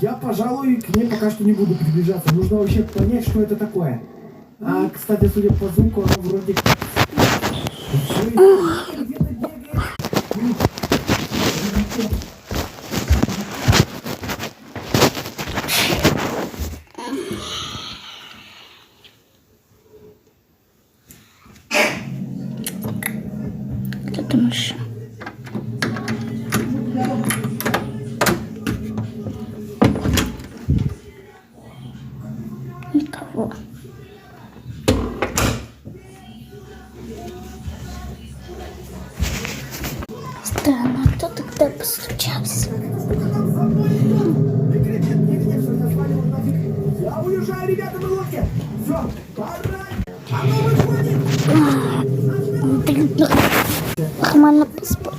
Я, пожалуй, к ней пока что не буду приближаться. Нужно вообще понять, что это такое. А, кстати, судя по звуку, она вроде... Где-то бегает. Кто там еще? Никого. Странно, кто тогда постучался? Я уезжаю, ребята, на лодке. Все, пора. А ну выходим. Блин, нормально поспал.